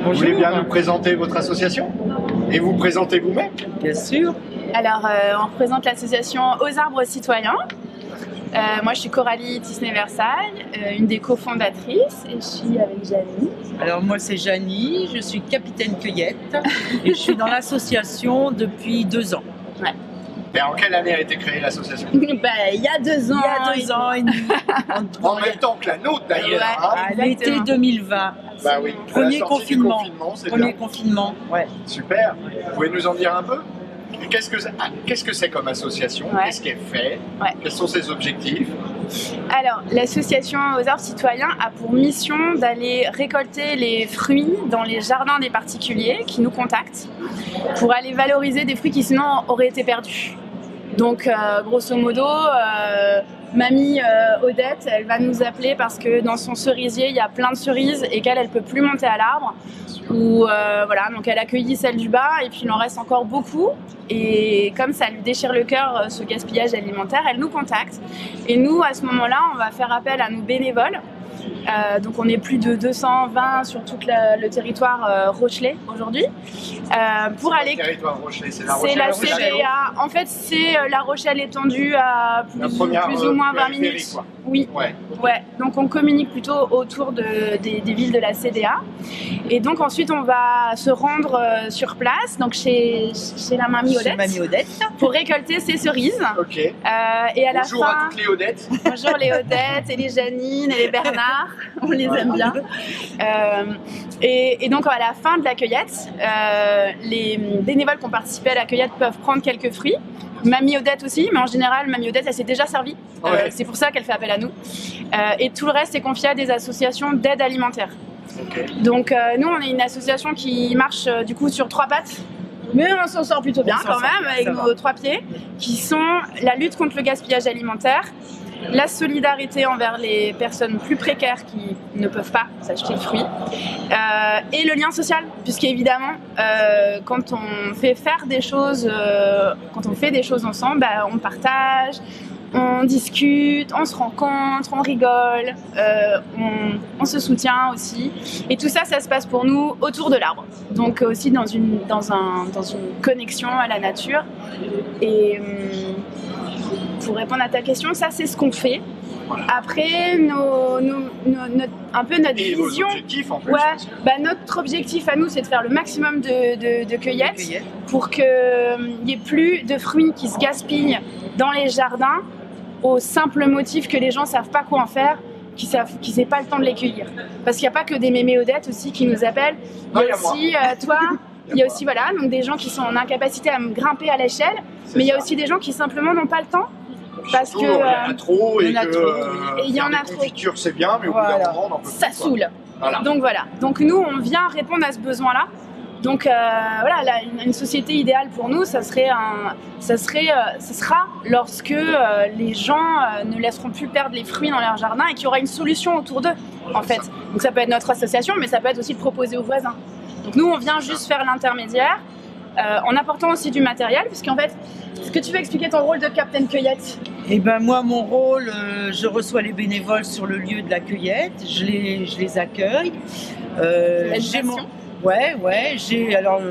Vous voulez bien nous présenter votre association et vous présenter vous-même? Bien sûr. Alors, on représente l'association Aux Arbres Citoyens. Moi, je suis Coralie Tisney-Versailles, une des cofondatrices, et je suis avec Janie. Alors, moi, c'est Janie, je suis capitaine cueillette et je suis dans l'association depuis 2 ans. Ouais. Et en quelle année a été créée l'association? Il y a 2 ans. Il y a 2 ans et demi. En même temps que la nôtre d'ailleurs. Ouais. Hein. À l'été 2020. Bah oui. Premier La sortie du confinement. c'est Premier bien. confinement, ouais. Super. Vous pouvez nous en dire un peu? Qu'est-ce que c'est comme association? Ouais. Qu'est-ce qu'elle fait? Ouais. Quels sont ses objectifs? Alors, l'association Aux Arbres Citoyens a pour mission d'aller récolter les fruits dans les jardins des particuliers qui nous contactent pour aller valoriser des fruits qui sinon auraient été perdus. Donc, grosso modo, mamie Odette, elle va nous appeler parce que dans son cerisier, il y a plein de cerises et qu'elle, elle peut plus monter à l'arbre. Ou voilà, donc elle accueillit celle du bas et puis il en reste encore beaucoup. Et comme ça lui déchire le cœur, ce gaspillage alimentaire, elle nous contacte. Et nous, à ce moment-là, on va faire appel à nos bénévoles. Donc on est plus de 220 sur tout le territoire Rochelais aujourd'hui. Pour aller. Le territoire Rochelais, c'est la C'est Rochelle. la CDA. En fait, c'est la Rochelle étendue à plus ou moins 20 minutes. Quoi. Oui. Ouais. Donc on communique plutôt autour des villes de la CDA. Et donc ensuite on va se rendre sur place, donc chez la mamie Odette, pour récolter ses cerises. Ok. Et à la Bonjour fin, à toutes les Odettes. bonjour les Odettes et les Janine et les Bernard, on les aime bien. Et donc à la fin de la cueillette, les bénévoles qui ont participé à la cueillette peuvent prendre quelques fruits. Mamie Odette aussi, mais en général, Mamie Odette, elle s'est déjà servie. Ouais. C'est pour ça qu'elle fait appel à nous. Et tout le reste est confié à des associations d'aide alimentaire. Okay. Donc nous, on est une association qui marche du coup sur 3 pattes. Mais on s'en sort plutôt bien quand même, avec nos 3 pieds, qui sont la lutte contre le gaspillage alimentaire, la solidarité envers les personnes plus précaires qui ne peuvent pas s'acheter de fruits, et le lien social, puisqu'évidemment, quand on fait faire des choses, quand on fait des choses ensemble, bah, on partage, on discute, on se rencontre, on rigole, on se soutient aussi. Et tout ça, ça se passe pour nous autour de l'arbre. Donc aussi dans une connexion à la nature. Et pour répondre à ta question, ça c'est ce qu'on fait. Après, un peu notre Et vision. vos objectifs en plus. Ouais, bah, notre objectif à nous, c'est de faire le maximum de cueillettes pour qu'il n'y ait plus de fruits qui se gaspillent dans les jardins au simple motif que les gens ne savent pas quoi en faire, qu'ils n'aient pas le temps de les cueillir. Parce qu'il n'y a pas que des mémés Odettes aussi qui nous appellent. Il y a aussi toi, il y a aussi voilà, donc des gens qui sont en incapacité à grimper à l'échelle, mais il y a aussi des gens qui simplement n'ont pas le temps. Parce Surtout, que il y en a trop et il y en a faire des trop. confitures c'est bien, mais au bout d'un moment on en peut plus. Ça saoule. Voilà. Donc voilà. Donc nous on vient répondre à ce besoin-là. Donc voilà, une société idéale pour nous, ça sera lorsque les gens ne laisseront plus perdre les fruits dans leur jardin et qu'il y aura une solution autour d'eux, en fait. Donc ça peut être notre association, mais ça peut être aussi le proposer aux voisins. Donc nous, on vient juste faire l'intermédiaire, en apportant aussi du matériel, puisqu'en fait, est-ce que tu veux expliquer ton rôle de Captain Cueillette? Eh ben moi, mon rôle, je reçois les bénévoles sur le lieu de la cueillette, je les accueille. J'ai mon... Ouais, alors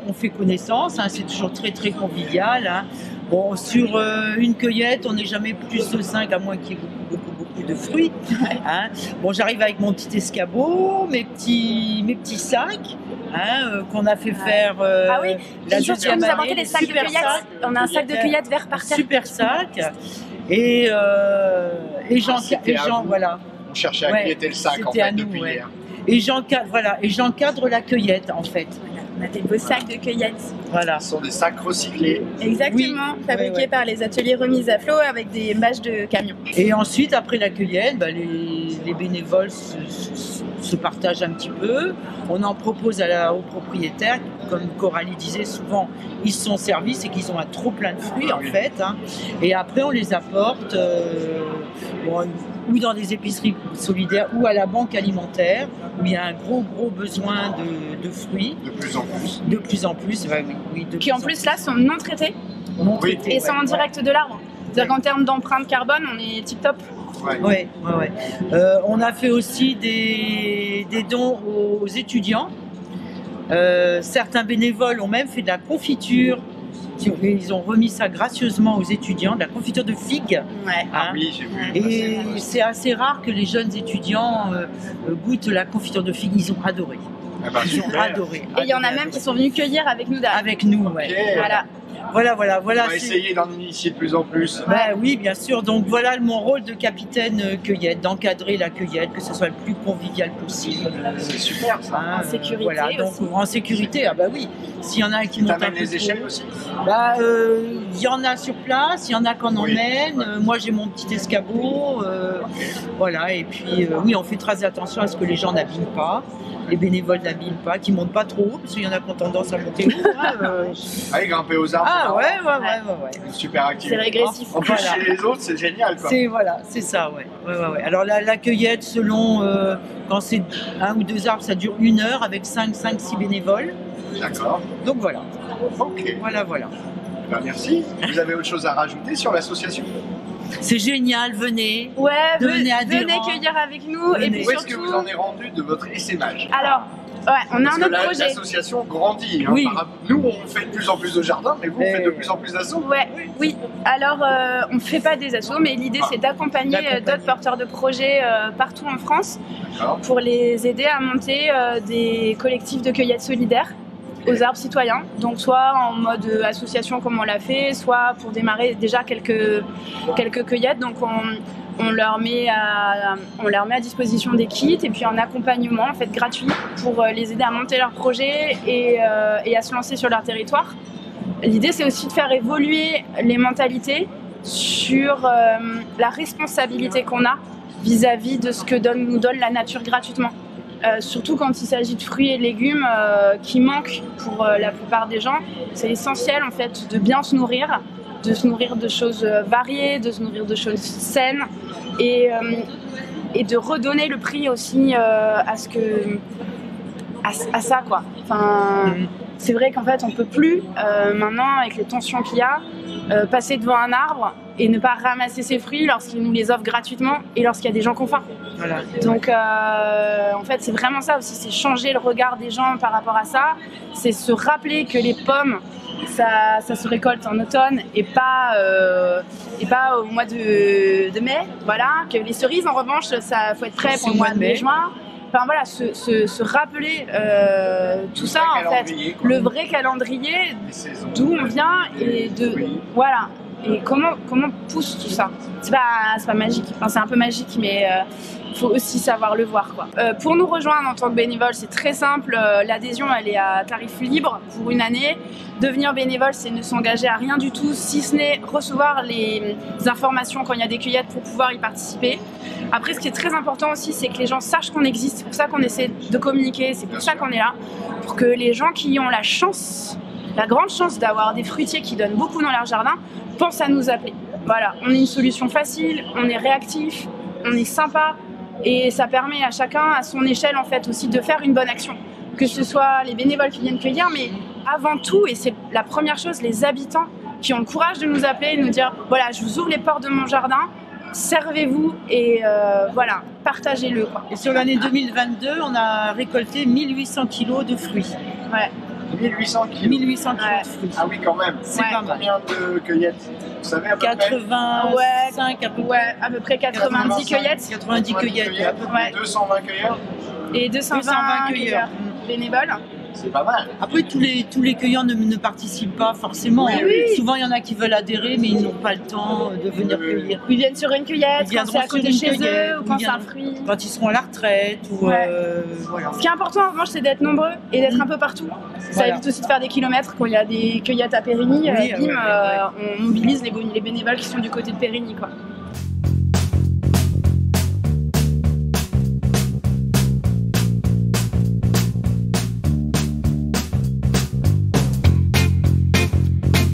on fait connaissance, hein, c'est toujours très très convivial. Hein. Bon, sur une cueillette, on n'est jamais plus de 5, à moins qu'il y ait beaucoup de fruits. Hein. Bon, j'arrive avec mon petit escabeau, mes petits sacs, hein, qu'on a fait faire ah oui, la jour, tu vas nous année, apporter des sacs de cueillette. On a un sac de cueillette vert par terre. Super sac. Et voilà. On cherchait à cueilleter le sac en fait depuis hier. Et j'encadre la cueillette en fait. On a des beaux sacs de cueillette. Voilà. Ce sont des sacs recyclés. Exactement, fabriqués par les ateliers Remise à Flot avec des bâches de camions. Et ensuite, après la cueillette, les bénévoles se partagent un petit peu. On en propose aux propriétaires. Comme Coralie disait, souvent, ils se sont servis, c'est qu'ils ont un trop plein de fruits en fait. Hein. Et après, on les apporte ou dans des épiceries solidaires ou à la banque alimentaire où il y a un gros besoin de fruits. De plus en plus. De plus en plus, oui. Qui en plus là sont non traités et sont en direct de l'arbre. C'est-à-dire qu'en termes d'empreinte carbone, on est tip top. Ouais. On a fait aussi des dons aux étudiants Certains bénévoles ont même fait de la confiture. Ils ont remis ça gracieusement aux étudiants, de la confiture de figues. Ouais. Ah oui, j'ai vu. Et c'est assez rare que les jeunes étudiants goûtent la confiture de figues. Ils ont adoré. Ah bah, Ils ont super. adoré. Et il y en a même qui sont venus cueillir avec nous derrière. Avec nous, ouais. Ok. Voilà. Voilà. On va c'est- essayer d'en initier de plus en plus. Bah oui, bien sûr. Donc voilà mon rôle de capitaine cueillette, d'encadrer la cueillette, que ce soit le plus convivial possible. C'est super ça. Hein, En sécurité voilà, donc aussi. en sécurité, ah bah oui. S'il y en a qui montent un T'amènes peu les trop, échelles aussi? bah il y en a sur place, il y en a qu'on Oui. emmène. Moi j'ai mon petit escabeau, voilà. Et puis oui, on fait très attention à ce que les gens n'abîment pas. Les bénévoles n'abîment pas, qui montent pas trop haut, parce qu'il y en a qui ont tendance à monter haut. Hein, Allez, grimper aux arbres. Ah c'est marrant. ouais. Une super activité. C'est régressif. En plus, Voilà. chez les autres, c'est génial quoi. C'est ça, ouais. Ouais. Alors la cueillette, selon quand c'est 1 ou 2 arbres, ça dure 1 heure avec 5-6 bénévoles. D'accord. Donc voilà. Ok. Voilà. Ben, merci. Vous avez autre chose à rajouter sur l'association? C'est génial, venez. Ouais, Devenez adhérents. venez cueillir avec nous. Venez. Et puis Où est-ce que surtout, vous en êtes rendu de votre essaimage? alors, ouais, on a Parce un que autre projet. l'association grandit. Hein, Oui. Nous, on fait de plus en plus de jardins, mais vous faites de plus en plus d'assauts. Ouais, oui. Alors, on ne fait pas des assos, mais l'idée c'est d'accompagner d'autres porteurs de projets partout en France D'accord. pour les aider à monter des collectifs de cueillette solidaire aux arbres citoyens. Donc soit en mode association comme on l'a fait, soit pour démarrer déjà quelques cueillettes. Donc on leur met à disposition des kits et puis un accompagnement en fait gratuit pour les aider à monter leur projet et à se lancer sur leur territoire. L'idée c'est aussi de faire évoluer les mentalités sur la responsabilité qu'on a vis-à-vis de ce que nous donne la nature gratuitement. Surtout quand il s'agit de fruits et légumes qui manquent pour la plupart des gens. C'est essentiel en fait de bien se nourrir de choses variées, de se nourrir de choses saines et de redonner le prix aussi à ça quoi. Enfin, c'est vrai qu'en fait on peut plus maintenant avec les tensions qu'il y a passer devant un arbre et ne pas ramasser ses fruits lorsqu'il nous les offre gratuitement et lorsqu'il y a des gens qui ont faim. Voilà. Donc en fait c'est vraiment ça aussi, c'est changer le regard des gens par rapport à ça, c'est se rappeler que les pommes ça se récolte en automne et pas au mois de mai, voilà, que les cerises en revanche ça faut être prêt pour le mois de mai-juin. Enfin voilà, se rappeler tout ça en fait, le vrai calendrier, d'où on vient et de voilà. Et comment pousse tout ça? C'est pas magique. Enfin, c'est un peu magique, mais il faut aussi savoir le voir, quoi. Pour nous rejoindre en tant que bénévole, c'est très simple. L'adhésion, elle est à tarif libre pour 1 année. Devenir bénévole, c'est ne s'engager à rien du tout, si ce n'est recevoir les informations quand il y a des cueillettes pour pouvoir y participer. Après, ce qui est très important aussi, c'est que les gens sachent qu'on existe. C'est pour ça qu'on essaie de communiquer, c'est pour ça qu'on est là. Pour que les gens qui ont la grande chance d'avoir des fruitiers qui donnent beaucoup dans leur jardin, pensent à nous appeler. Voilà, on est une solution facile, on est réactif, on est sympa et ça permet à chacun, à son échelle en fait aussi, de faire une bonne action. Que ce soit les bénévoles qui viennent cueillir, mais avant tout, et c'est la première chose, les habitants qui ont le courage de nous appeler et de nous dire voilà, je vous ouvre les portes de mon jardin, servez-vous et voilà, partagez-le, quoi. Et sur l'année 2022, on a récolté 1800 kilos de fruits. Ouais. 1800 kilos. 1800 kilos de fruits. Ah oui, quand même. C'est pas mal. Combien de cueillettes? Vous savez à peu près? 85 à peu près. Ouais, à peu près 90 cueillettes. 90 cueillettes. À peu près. Ouais. 220 cueilleurs. Et 220 cueilleurs bénévoles. C'est pas mal. Après, tous les cueilleurs ne participent pas forcément. Oui, oui. Souvent, il y en a qui veulent adhérer, mais ils n'ont pas le temps de venir cueillir. Ils viennent sur une cueillette, quand c'est à côté de chez eux, ou quand c'est un fruit. Quand ils seront à la retraite. Ou, voilà. Ce qui est important en revanche, c'est d'être nombreux et d'être un peu partout. Ça évite aussi de faire des kilomètres. Quand il y a des cueillettes à Périgny, on mobilise les bénévoles qui sont du côté de Périgny, quoi.